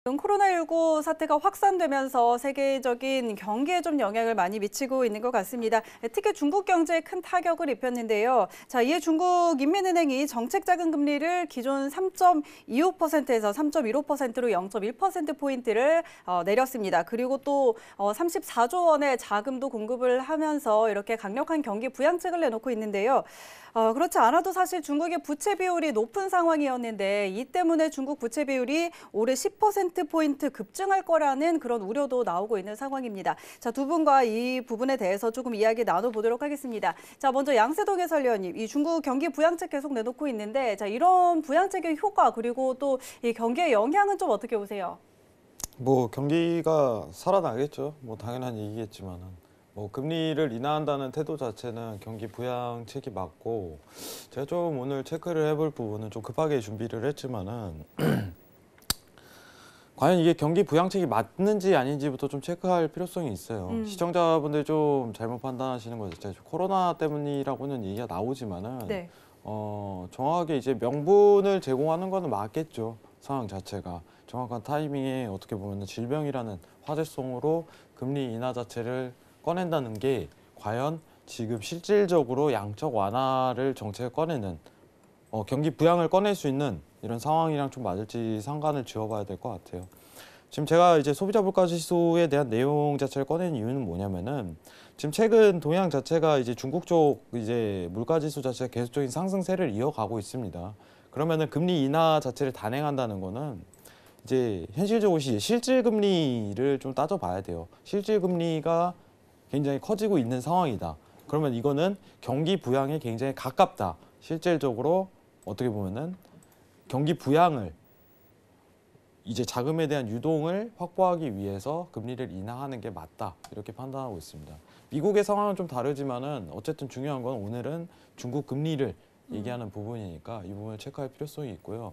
코로나19 사태가 확산되면서 세계적인 경기에 좀 영향을 많이 미치고 있는 것 같습니다. 특히 중국 경제에 큰 타격을 입혔는데요. 자, 이에 중국 인민은행이 정책 자금 금리를 기존 3.25%에서 3.15%로 0.1%포인트를 내렸습니다. 그리고 또 34조 원의 자금도 공급을 하면서 이렇게 강력한 경기 부양책을 내놓고 있는데요. 그렇지 않아도 사실 중국의 부채 비율이 높은 상황이었는데 이 때문에 중국 부채 비율이 올해 10%포인트 급증할 거라는 그런 우려도 나오고 있는 상황입니다. 자, 두 분과 이 부분에 대해서 조금 이야기 나눠보도록 하겠습니다. 자, 먼저 양세동 해설위원님, 이 중국 경기 부양책 계속 내놓고 있는데 자, 이런 부양책의 효과 그리고 또 이 경기의 영향은 좀 어떻게 보세요? 뭐 경기가 살아나겠죠. 뭐 당연한 얘기겠지만은. 뭐 금리를 인하한다는 태도 자체는 경기 부양책이 맞고 제가 좀 오늘 체크를 해볼 부분은 좀 급하게 준비를 했지만은 과연 이게 경기 부양책이 맞는지 아닌지부터 좀 체크할 필요성이 있어요. 시청자분들 좀 잘못 판단하시는 거 자체 코로나 때문이라고는 얘기가 나오지만은 네. 정확하게 이제 명분을 제공하는 거는 맞겠죠. 상황 자체가 정확한 타이밍에 어떻게 보면 질병이라는 화제성으로 금리 인하 자체를 꺼낸다는 게 과연 지금 실질적으로 양적 완화를 정책을 꺼내는 경기 부양을 꺼낼 수 있는 이런 상황이랑 좀 맞을지 상관을 지어봐야 될 것 같아요. 지금 제가 이제 소비자 물가 지수에 대한 내용 자체를 꺼낸 이유는 뭐냐면은 지금 최근 동향 자체가 이제 중국 쪽 이제 물가 지수 자체가 계속적인 상승세를 이어가고 있습니다. 그러면은 금리 인하 자체를 단행한다는 거는 이제 현실적으로 실질 금리를 좀 따져봐야 돼요. 실질 금리가 굉장히 커지고 있는 상황이다. 그러면 이거는 경기 부양에 굉장히 가깝다. 실질적으로 어떻게 보면은 경기 부양을 이제 자금에 대한 유동을 확보하기 위해서 금리를 인하하는 게 맞다. 이렇게 판단하고 있습니다. 미국의 상황은 좀 다르지만은 어쨌든 중요한 건 오늘은 중국 금리를 얘기하는 부분이니까 이 부분을 체크할 필요성이 있고요.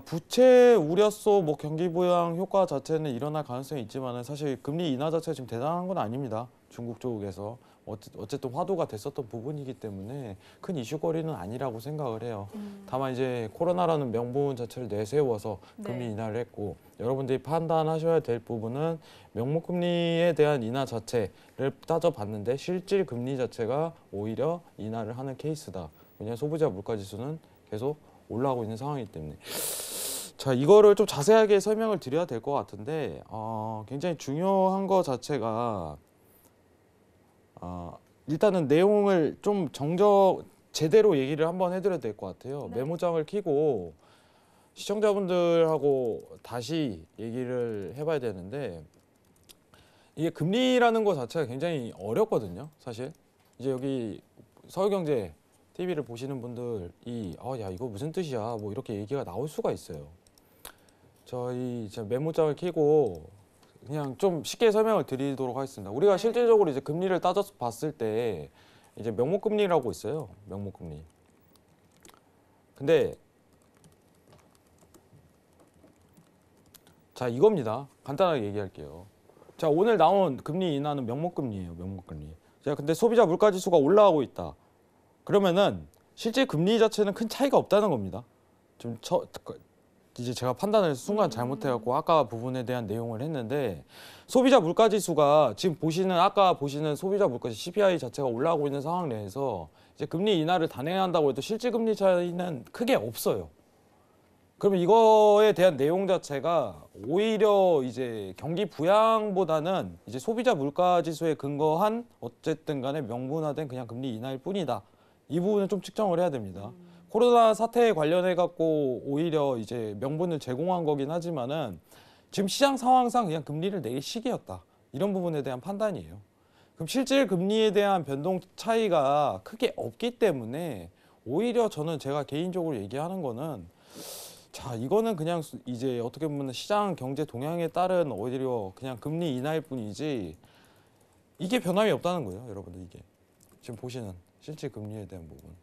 부채 우려서 뭐 경기 부양 효과 자체는 일어날 가능성이 있지만은 사실 금리 인하 자체가 지금 대단한 건 아닙니다. 중국 쪽에서 어쨌든 화두가 됐었던 부분이기 때문에 큰 이슈거리는 아니라고 생각을 해요. 다만 이제 코로나라는 명분 자체를 내세워서 금리 인하를 했고 여러분들이 판단하셔야 될 부분은 명목금리에 대한 인하 자체를 따져봤는데 실질 금리 자체가 오히려 인하를 하는 케이스다. 왜냐하면 소비자 물가지수는 계속 올라가고 있는 상황이기 때문에 자 이거를 좀 자세하게 설명을 드려야 될 것 같은데 굉장히 중요한 거 자체가 일단은 내용을 좀 제대로 얘기를 한번 해드려야 될 것 같아요. 네. 메모장을 켜고 시청자분들하고 다시 얘기를 해봐야 되는데 이게 금리라는 거 자체가 굉장히 어렵거든요. 사실 이제 여기 서울경제 TV를 보시는 분들이 야 이거 무슨 뜻이야 뭐 이렇게 얘기가 나올 수가 있어요. 저희 메모장을 켜고 그냥 좀 쉽게 설명을 드리도록 하겠습니다. 우리가 실질적으로 이제 금리를 따져서 봤을 때 이제 명목금리라고 있어요. 명목금리. 근데 자 이겁니다. 간단하게 얘기할게요. 자 오늘 나온 금리 인하는 명목금리예요. 명목금리. 자 근데 소비자 물가지수가 올라가고 있다. 그러면은 실제 금리 자체는 큰 차이가 없다는 겁니다. 좀 이제 제가 판단을 순간 잘못해갖고 아까 부분에 대한 내용을 했는데 소비자 물가지수가 지금 아까 보시는 소비자 물가지수 CPI 자체가 올라가고 있는 상황 내에서 이제 금리 인하를 단행한다고 해도 실질 금리 차이는 크게 없어요. 그러면 이거에 대한 내용 자체가 오히려 이제 경기 부양보다는 이제 소비자 물가지수에 근거한 어쨌든 간에 명분화된 그냥 금리 인하일 뿐이다. 이 부분은 좀 측정을 해야 됩니다. 코로나 사태에 관련해 갖고 오히려 이제 명분을 제공한 거긴 하지만은 지금 시장 상황상 그냥 금리를 내릴 시기였다. 이런 부분에 대한 판단이에요. 그럼 실질 금리에 대한 변동 차이가 크게 없기 때문에 오히려 저는 제가 개인적으로 얘기하는 거는 자 이거는 그냥 이제 어떻게 보면 시장 경제 동향에 따른 오히려 그냥 금리 인하일 뿐이지 이게 변함이 없다는 거예요. 여러분들 이게 지금 보시는 실질 금리에 대한 부분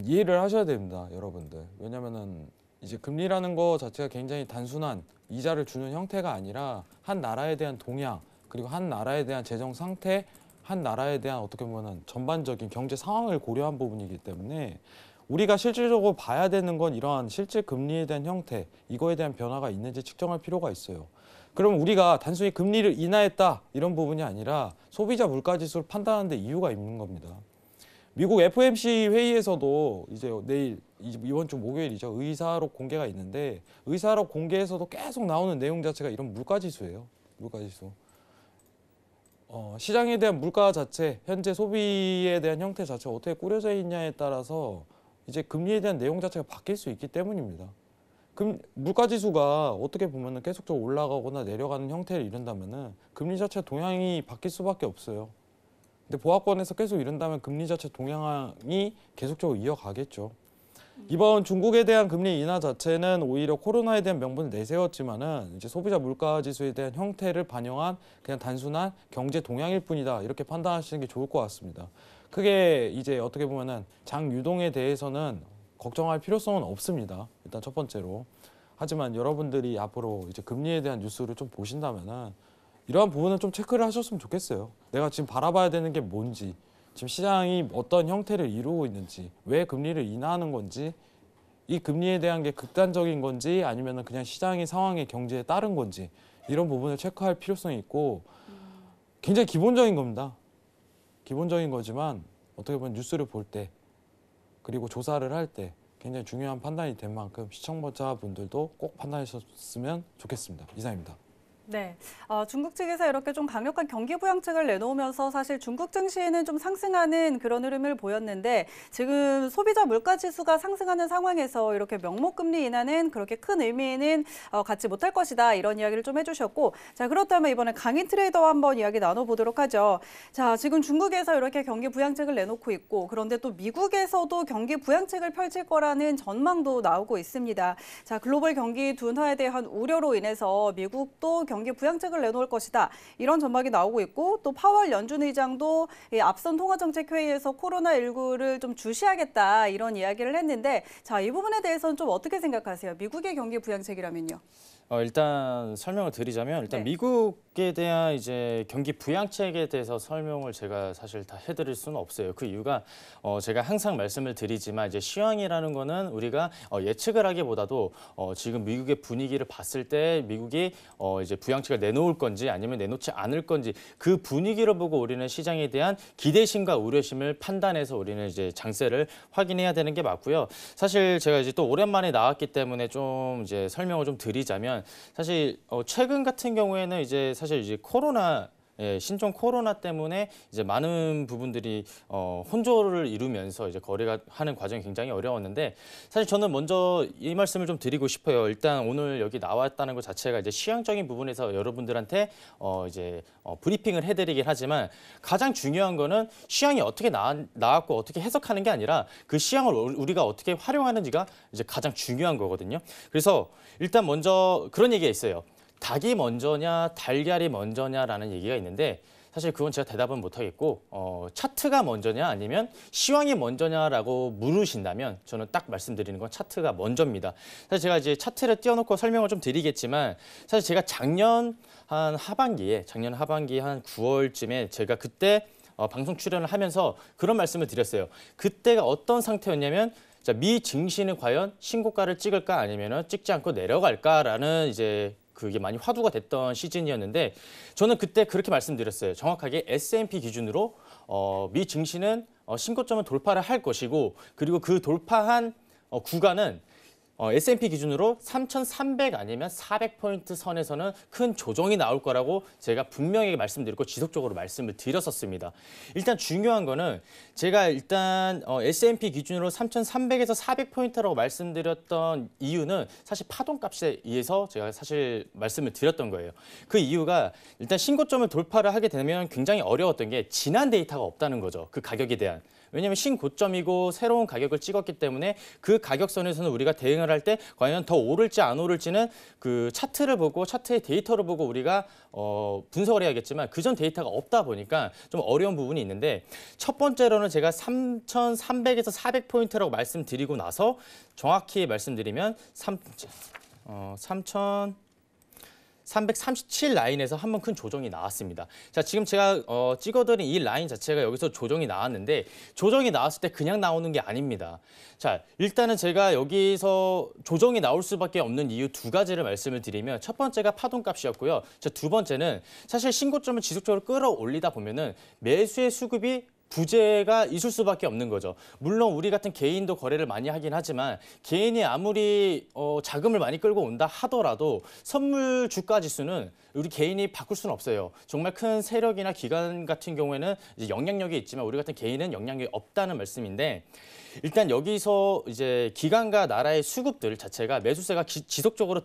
이해를 하셔야 됩니다, 여러분들. 왜냐면은 이제 금리라는 거 자체가 굉장히 단순한 이자를 주는 형태가 아니라 한 나라에 대한 동향 그리고 한 나라에 대한 재정 상태, 한 나라에 대한 어떻게 보면은 전반적인 경제 상황을 고려한 부분이기 때문에 우리가 실질적으로 봐야 되는 건 이러한 실질 금리에 대한 형태, 이거에 대한 변화가 있는지 측정할 필요가 있어요. 그럼 우리가 단순히 금리를 인하했다 이런 부분이 아니라 소비자 물가지수를 판단하는 데 이유가 있는 겁니다. 미국 FOMC 회의에서도 이제 내일 이번 주 목요일이죠. 의사록 공개가 있는데 의사록 공개에서도 계속 나오는 내용 자체가 이런 물가지수예요. 물가지수. 시장에 대한 물가 자체, 현재 소비에 대한 형태 자체가 어떻게 꾸려져 있냐에 따라서 이제 금리에 대한 내용 자체가 바뀔 수 있기 때문입니다. 물가지수가 어떻게 보면은 계속적으로 올라가거나 내려가는 형태를 이룬다면은 금리 자체 동향이 바뀔 수밖에 없어요. 근데 보합권에서 계속 이른다면 금리 자체 동향이 계속적으로 이어가겠죠. 이번 중국에 대한 금리 인하 자체는 오히려 코로나에 대한 명분을 내세웠지만은 이제 소비자 물가 지수에 대한 형태를 반영한 그냥 단순한 경제 동향일 뿐이다. 이렇게 판단하시는 게 좋을 것 같습니다. 크게 이제 어떻게 보면은 장 유동에 대해서는 걱정할 필요성은 없습니다. 일단 첫 번째로. 하지만 여러분들이 앞으로 이제 금리에 대한 뉴스를 좀 보신다면은 이러한 부분은 좀 체크를 하셨으면 좋겠어요. 내가 지금 바라봐야 되는 게 뭔지, 지금 시장이 어떤 형태를 이루고 있는지, 왜 금리를 인하하는 건지, 이 금리에 대한 게 극단적인 건지 아니면 그냥 시장의 상황의 경제에 따른 건지 이런 부분을 체크할 필요성이 있고 굉장히 기본적인 겁니다. 기본적인 거지만 어떻게 보면 뉴스를 볼 때 그리고 조사를 할 때 굉장히 중요한 판단이 된 만큼 시청자분들도 꼭 판단하셨으면 좋겠습니다. 이상입니다. 네, 중국 측에서 이렇게 좀 강력한 경기 부양책을 내놓으면서 사실 중국 증시에는 좀 상승하는 그런 흐름을 보였는데 지금 소비자 물가 지수가 상승하는 상황에서 이렇게 명목 금리 인하는 그렇게 큰 의미는 갖지 못할 것이다 이런 이야기를 좀 해주셨고 자 그렇다면 이번에 강인 트레이더와 한번 이야기 나눠보도록 하죠. 자 지금 중국에서 이렇게 경기 부양책을 내놓고 있고 그런데 또 미국에서도 경기 부양책을 펼칠 거라는 전망도 나오고 있습니다. 자 글로벌 경기 둔화에 대한 우려로 인해서 미국도 경기 부양책을 내놓을 것이다. 이런 전망이 나오고 있고 또 파월 연준 의장도 앞선 통화정책회의에서 코로나19를 좀 주시하겠다 이런 이야기를 했는데 자, 이 부분에 대해서는 좀 어떻게 생각하세요? 미국의 경기 부양책이라면요. 일단 설명을 드리자면 일단 네. 미국에 대한 이제 경기 부양책에 대해서 설명을 제가 사실 다 해드릴 수는 없어요. 그 이유가 제가 항상 말씀을 드리지만 이제 시황이라는 거는 우리가 예측을 하기보다도 지금 미국의 분위기를 봤을 때 미국이 이제 부양책을 내놓을 건지 아니면 내놓지 않을 건지 그 분위기를 보고 우리는 시장에 대한 기대심과 우려심을 판단해서 우리는 이제 장세를 확인해야 되는 게 맞고요. 사실 제가 이제 또 오랜만에 나왔기 때문에 좀 이제 설명을 좀 드리자면. 사실 최근 같은 경우에는 이제 사실 이제 신종 코로나 때문에 이제 많은 부분들이 혼조를 이루면서 이제 거래가 하는 과정이 굉장히 어려웠는데 사실 저는 먼저 이 말씀을 좀 드리고 싶어요. 일단 오늘 여기 나왔다는 것 자체가 이제 시황적인 부분에서 여러분들한테 이제 브리핑을 해드리긴 하지만 가장 중요한 거는 시황이 어떻게 나왔고 어떻게 해석하는 게 아니라 그 시황을 우리가 어떻게 활용하는지가 이제 가장 중요한 거거든요. 그래서 일단 먼저 그런 얘기가 있어요. 닭이 먼저냐 달걀이 먼저냐라는 얘기가 있는데 사실 그건 제가 대답은 못하겠고 차트가 먼저냐 아니면 시황이 먼저냐라고 물으신다면 저는 딱 말씀드리는 건 차트가 먼저입니다. 사실 제가 이제 차트를 띄워놓고 설명을 좀 드리겠지만 사실 제가 작년 하반기 한 9월쯤에 제가 그때 방송 출연을 하면서 그런 말씀을 드렸어요. 그때가 어떤 상태였냐면 자, 미 증시는 과연 신고가를 찍을까 아니면 찍지 않고 내려갈까라는 이제 그게 많이 화두가 됐던 시즌이었는데 저는 그때 그렇게 말씀드렸어요. 정확하게 S&P 기준으로 미 증시는 신고점을 돌파를 할 것이고 그리고 그 돌파한 구간은 S&P 기준으로 3,300 아니면 400포인트 선에서는 큰 조정이 나올 거라고 제가 분명히 말씀드렸고 지속적으로 말씀을 드렸었습니다. 일단 중요한 거는 제가 일단 S&P 기준으로 3,300에서 400포인트라고 말씀드렸던 이유는 사실 파동값에 의해서 제가 사실 말씀을 드렸던 거예요. 그 이유가 일단 신고점을 돌파를 하게 되면 굉장히 어려웠던 게 지난 데이터가 없다는 거죠. 그 가격에 대한. 왜냐하면 신고점이고 새로운 가격을 찍었기 때문에 그 가격선에서는 우리가 대응을 할 때 과연 더 오를지 안 오를지는 그 차트를 보고 차트의 데이터를 보고 우리가 분석을 해야겠지만 그전 데이터가 없다 보니까 좀 어려운 부분이 있는데 첫 번째로는 제가 3,300에서 400포인트라고 말씀드리고 나서 정확히 말씀드리면 3,300 337 라인에서 한번 큰 조정이 나왔습니다. 자, 지금 제가 찍어드린 이 라인 자체가 여기서 조정이 나왔는데 조정이 나왔을 때 그냥 나오는 게 아닙니다. 자, 일단은 제가 여기서 조정이 나올 수밖에 없는 이유 두 가지를 말씀을 드리면 첫 번째가 파동값이었고요. 자, 두 번째는 사실 신고점을 지속적으로 끌어올리다 보면은 매수의 수급이 부재가 있을 수밖에 없는 거죠. 물론 우리 같은 개인도 거래를 많이 하긴 하지만 개인이 아무리 자금을 많이 끌고 온다 하더라도 선물 주가 지수는 우리 개인이 바꿀 수는 없어요. 정말 큰 세력이나 기관 같은 경우에는 이제 영향력이 있지만 우리 같은 개인은 영향력이 없다는 말씀인데 일단 여기서 이제 기관과 나라의 수급들 자체가 매수세가 지속적으로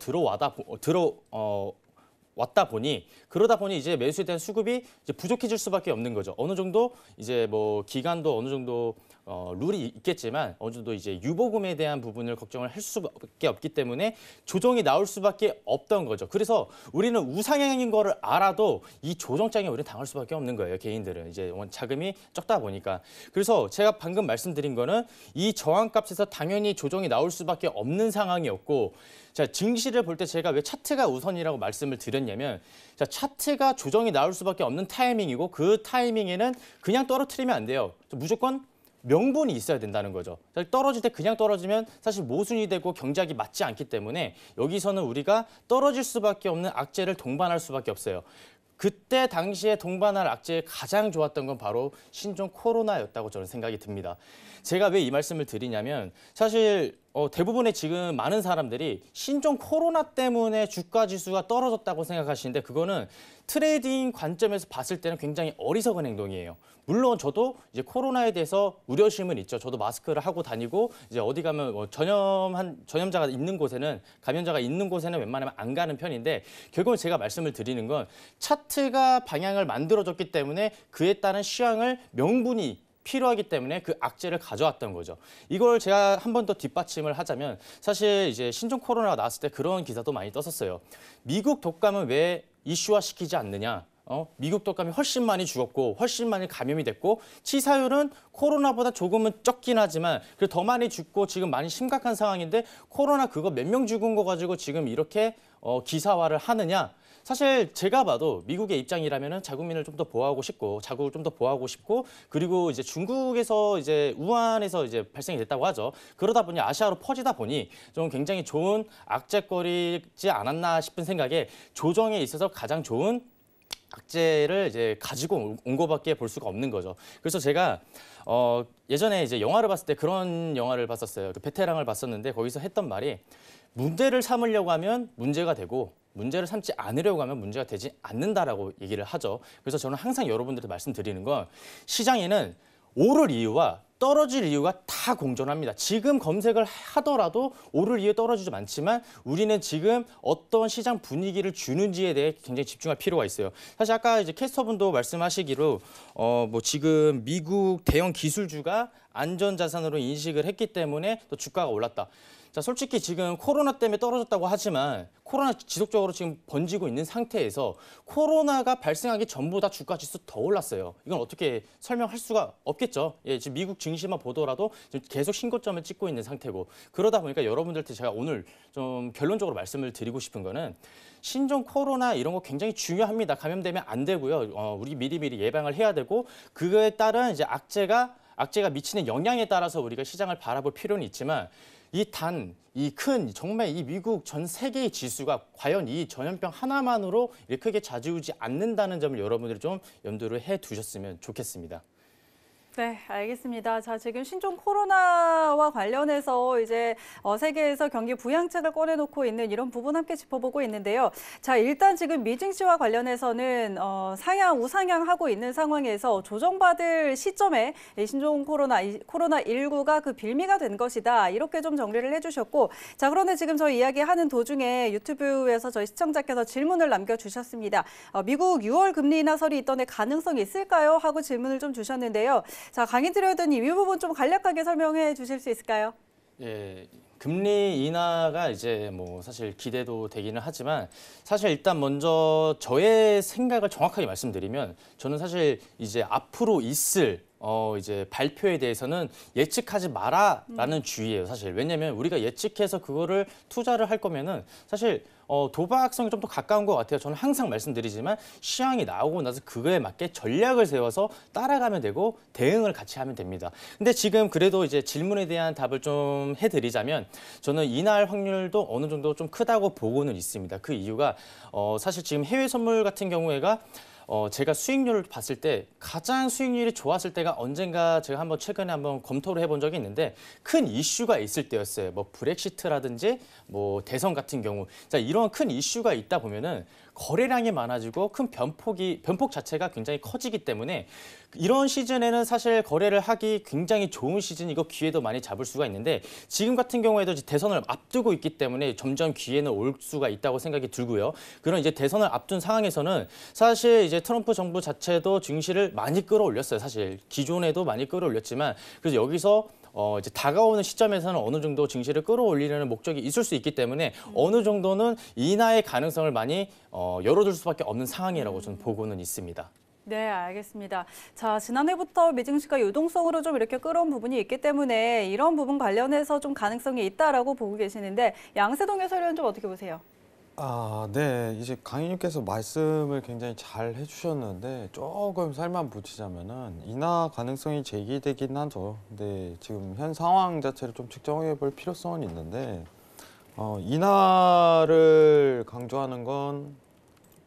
왔다 보니 그러다 보니 이제 매수에 대한 수급이 이제 부족해질 수밖에 없는 거죠. 어느 정도 이제 뭐 기간도 어느 정도 룰이 있겠지만 어느 정도 이제 유보금에 대한 부분을 걱정을 할 수밖에 없기 때문에 조정이 나올 수밖에 없던 거죠. 그래서 우리는 우상향인 거를 알아도 이 조정장에 우리는 당할 수밖에 없는 거예요. 개인들은 이제 자금이 적다 보니까. 그래서 제가 방금 말씀드린 거는 이 저항값에서 당연히 조정이 나올 수밖에 없는 상황이었고 자, 증시를 볼 때 제가 왜 차트가 우선이라고 말씀을 드렸냐면 자, 차트가 조정이 나올 수밖에 없는 타이밍이고 그 타이밍에는 그냥 떨어뜨리면 안 돼요. 무조건 명분이 있어야 된다는 거죠. 떨어질 때 그냥 떨어지면 사실 모순이 되고 경제학이 맞지 않기 때문에 여기서는 우리가 떨어질 수밖에 없는 악재를 동반할 수밖에 없어요. 그때 당시에 동반할 악재에 가장 좋았던 건 바로 신종 코로나였다고 저는 생각이 듭니다. 제가 왜 이 말씀을 드리냐면 사실 대부분의 지금 많은 사람들이 신종 코로나 때문에 주가 지수가 떨어졌다고 생각하시는데 그거는 트레이딩 관점에서 봤을 때는 굉장히 어리석은 행동이에요. 물론 저도 이제 코로나에 대해서 우려심은 있죠. 저도 마스크를 하고 다니고 이제 어디 가면 전염자가 있는 곳에는 감염자가 있는 곳에는 웬만하면 안 가는 편인데 결국은 제가 말씀을 드리는 건 차트가 방향을 만들어줬기 때문에 그에 따른 시황을 명분이 필요하기 때문에 그 악재를 가져왔던 거죠. 이걸 제가 한 번 더 뒷받침을 하자면 사실 이제 신종 코로나가 나왔을 때 그런 기사도 많이 떴었어요. 미국 독감은 왜 이슈화시키지 않느냐. 미국 독감이 훨씬 많이 죽었고 훨씬 많이 감염이 됐고 치사율은 코로나보다 조금은 적긴 하지만 그래도 더 많이 죽고 지금 많이 심각한 상황인데 코로나 그거 몇 명 죽은 거 가지고 지금 이렇게 기사화를 하느냐. 사실 제가 봐도 미국의 입장이라면은 자국민을 좀 더 보호하고 싶고 자국을 좀 더 보호하고 싶고 그리고 이제 중국에서 이제 우한에서 이제 발생이 됐다고 하죠. 그러다 보니 아시아로 퍼지다 보니 좀 굉장히 좋은 악재거리지 않았나 싶은 생각에 조정에 있어서 가장 좋은 악재를 이제 가지고 온 거밖에 볼 수가 없는 거죠. 그래서 제가 예전에 이제 영화를 봤을 때 그런 영화를 봤었어요. 그 베테랑을 봤었는데 거기서 했던 말이 문제를 삼으려고 하면 문제가 되고 문제를 삼지 않으려고 하면 문제가 되지 않는다라고 얘기를 하죠. 그래서 저는 항상 여러분들한테 말씀드리는 건 시장에는 오를 이유와 떨어질 이유가 다 공존합니다. 지금 검색을 하더라도 오를 이유 떨어지지 많지만 우리는 지금 어떤 시장 분위기를 주는지에 대해 굉장히 집중할 필요가 있어요. 사실 아까 이제 캐스터분도 말씀하시기로 뭐 지금 미국 대형 기술주가 안전자산으로 인식을 했기 때문에 또 주가가 올랐다. 자, 솔직히 지금 코로나 때문에 떨어졌다고 하지만 코로나 지속적으로 지금 번지고 있는 상태에서 코로나가 발생하기 전보다 주가 지수 더 올랐어요. 이건 어떻게 설명할 수가 없겠죠. 예, 지금 미국 증시만 보더라도 지금 계속 신고점을 찍고 있는 상태고 그러다 보니까 여러분들한테 제가 오늘 좀 결론적으로 말씀을 드리고 싶은 거는 신종 코로나 이런 거 굉장히 중요합니다. 감염되면 안 되고요. 우리 미리미리 예방을 해야 되고 그거에 따른 이제 악재가 미치는 영향에 따라서 우리가 시장을 바라볼 필요는 있지만 이 큰 정말 이 미국 전 세계의 지수가 과연 이 전염병 하나만으로 이렇게 크게 좌지우지 않는다는 점을 여러분들이 좀 염두를 해 두셨으면 좋겠습니다. 네, 알겠습니다. 자, 지금 신종 코로나와 관련해서 이제 세계에서 경기 부양책을 꺼내놓고 있는 이런 부분 함께 짚어보고 있는데요. 자, 일단 지금 미증시와 관련해서는 우상향하고 있는 상황에서 조정받을 시점에 이 신종 코로나19가 그 빌미가 된 것이다. 이렇게 좀 정리를 해주셨고, 자, 그런데 지금 저희 이야기하는 도중에 유튜브에서 저희 시청자께서 질문을 남겨주셨습니다. 미국 6월 금리 인하설이 있던데 가능성이 있을까요? 하고 질문을 좀 주셨는데요. 자, 강의 드렸더니 이 부분 좀 간략하게 설명해 주실 수 있을까요? 예, 금리 인하가 이제 뭐 사실 기대도 되기는 하지만 사실 일단 먼저 저의 생각을 정확하게 말씀드리면 저는 사실 이제 앞으로 있을 이제 발표에 대해서는 예측하지 마라라는 주의예요, 사실. 왜냐면 우리가 예측해서 그거를 투자를 할 거면은 사실 도박성이 좀 더 가까운 것 같아요. 저는 항상 말씀드리지만 시황이 나오고 나서 그거에 맞게 전략을 세워서 따라가면 되고 대응을 같이 하면 됩니다. 근데 지금 그래도 이제 질문에 대한 답을 좀 해드리자면 저는 이날 확률도 어느 정도 좀 크다고 보고는 있습니다. 그 이유가 사실 지금 해외 선물 같은 경우에가 제가 수익률을 봤을 때 가장 수익률이 좋았을 때가 언젠가 제가 한번 최근에 한번 검토를 해본 적이 있는데 큰 이슈가 있을 때였어요. 뭐 브렉시트라든지 뭐 대선 같은 경우. 자, 이런 큰 이슈가 있다 보면은 거래량이 많아지고 큰 변폭 자체가 굉장히 커지기 때문에 이런 시즌에는 사실 거래를 하기 굉장히 좋은 시즌이고 기회도 많이 잡을 수가 있는데 지금 같은 경우에도 이제 대선을 앞두고 있기 때문에 점점 기회는 올 수가 있다고 생각이 들고요. 그런 이제 대선을 앞둔 상황에서는 사실 이제 트럼프 정부 자체도 증시를 많이 끌어올렸어요. 사실 기존에도 많이 끌어올렸지만 그래서 여기서 이제 다가오는 시점에서는 어느 정도 증시를 끌어올리려는 목적이 있을 수 있기 때문에 어느 정도는 인하의 가능성을 많이 열어둘 수밖에 없는 상황이라고 저는 보고는 있습니다. 네, 알겠습니다. 자, 지난해부터 미증시가 유동성으로 좀 이렇게 끌어온 부분이 있기 때문에 이런 부분 관련해서 좀 가능성이 있다라고 보고 계시는데 양세동 해설위원 좀 어떻게 보세요? 네. 이제 강의님께서 말씀을 굉장히 잘 해주셨는데 조금 살만 붙이자면은 인하 가능성이 제기되긴 하죠. 근데 지금 현 상황 자체를 좀 측정해 볼 필요성은 있는데 인하를 강조하는 건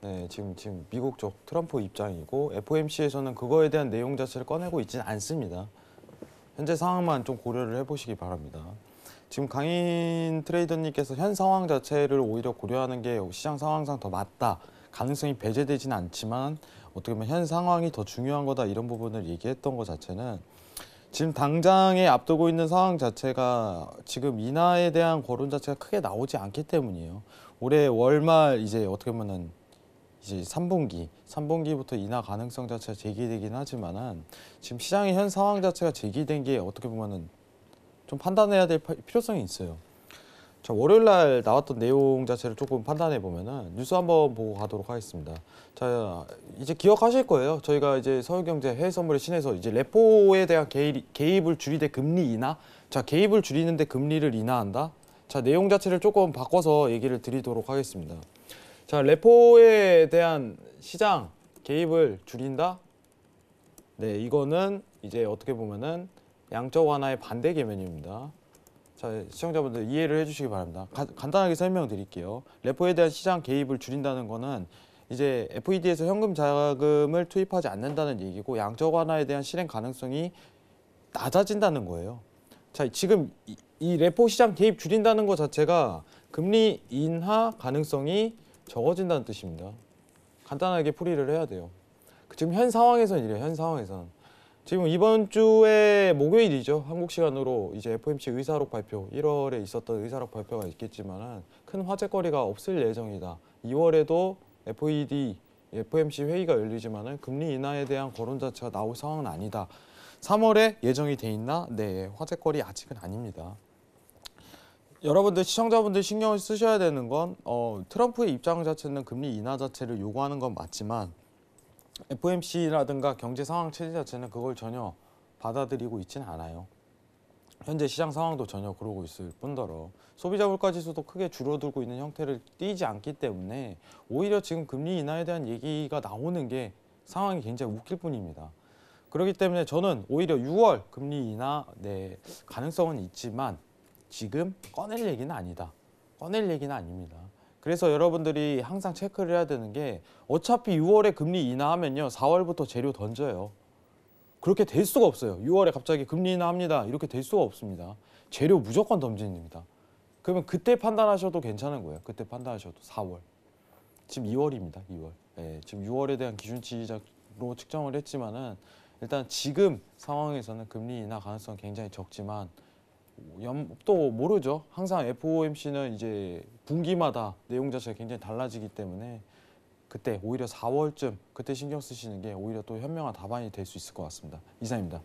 네, 지금 미국 쪽 트럼프 입장이고 FOMC에서는 그거에 대한 내용 자체를 꺼내고 있지는 않습니다. 현재 상황만 좀 고려를 해보시기 바랍니다. 지금 강인 트레이더님께서 현 상황 자체를 오히려 고려하는 게 시장 상황상 더 맞다. 가능성이 배제되지는 않지만 어떻게 보면 현 상황이 더 중요한 거다 이런 부분을 얘기했던 것 자체는 지금 당장에 앞두고 있는 상황 자체가 지금 인하에 대한 거론 자체가 크게 나오지 않기 때문이에요. 올해 월말 이제 어떻게 보면은 이제 3분기부터 인하 가능성 자체가 제기되긴 하지만은 지금 시장의 현 상황 자체가 제기된 게 어떻게 보면은 좀 판단해야 될 필요성이 있어요. 자, 월요일 날 나왔던 내용 자체를 조금 판단해 보면은 뉴스 한번 보고 가도록 하겠습니다. 자, 이제 기억하실 거예요. 저희가 이제 서울경제 해외선물의 신에서 이제 레포에 대한 개입을 줄이되 금리 인하. 자, 개입을 줄이는데 금리를 인하한다. 자, 내용 자체를 조금 바꿔서 얘기를 드리도록 하겠습니다. 자, 레포에 대한 시장 개입을 줄인다. 네, 이거는 이제 어떻게 보면은 양적 완화의 반대 개념입니다. 자, 시청자분들 이해를 해주시기 바랍니다. 간단하게 설명드릴게요. 레포에 대한 시장 개입을 줄인다는 거는 이제 FED에서 현금 자금을 투입하지 않는다는 얘기고 양적 완화에 대한 실행 가능성이 낮아진다는 거예요. 자, 지금 이 레포 시장 개입 줄인다는 것 자체가 금리 인하 가능성이 적어진다는 뜻입니다. 간단하게 풀이를 해야 돼요. 지금 현 상황에선 이래요. 현 상황에선. 지금 이번 주에 목요일이죠. 한국 시간으로 이제 FOMC 의사록 발표, 1월에 있었던 의사록 발표가 있겠지만은 큰 화제거리가 없을 예정이다. 2월에도 FOMC 회의가 열리지만은 금리 인하에 대한 거론 자체가 나올 상황은 아니다. 3월에 예정이 돼 있나? 네, 화제거리 아직은 아닙니다. 여러분들 시청자분들 신경을 쓰셔야 되는 건 트럼프의 입장 자체는 금리 인하 자체를 요구하는 건 맞지만 FOMC라든가 경제 상황 체제 자체는 그걸 전혀 받아들이고 있지는 않아요. 현재 시장 상황도 전혀 그러고 있을 뿐더러 소비자 물가 지수도 크게 줄어들고 있는 형태를 띠지 않기 때문에 오히려 지금 금리 인하에 대한 얘기가 나오는 게 상황이 굉장히 웃길 뿐입니다. 그렇기 때문에 저는 오히려 6월 금리 인하 가능성은 있지만 지금 꺼낼 얘기는 아니다. 꺼낼 얘기는 아닙니다. 그래서 여러분들이 항상 체크를 해야 되는 게 어차피 6월에 금리 인하하면요 4월부터 재료 던져요. 그렇게 될 수가 없어요. 6월에 갑자기 금리 인하합니다. 이렇게 될 수가 없습니다. 재료 무조건 던집니다. 그러면 그때 판단하셔도 괜찮은 거예요. 그때 판단하셔도 4월. 지금 2월입니다. 2월. 네, 지금 6월에 대한 기준치로 측정을 했지만은 일단 지금 상황에서는 금리 인하 가능성은 굉장히 적지만 또 모르죠. 항상 FOMC는 이제 분기마다 내용 자체가 굉장히 달라지기 때문에 그때 오히려 4월쯤 그때 신경 쓰시는 게 오히려 또 현명한 답안이 될 수 있을 것 같습니다. 이상입니다.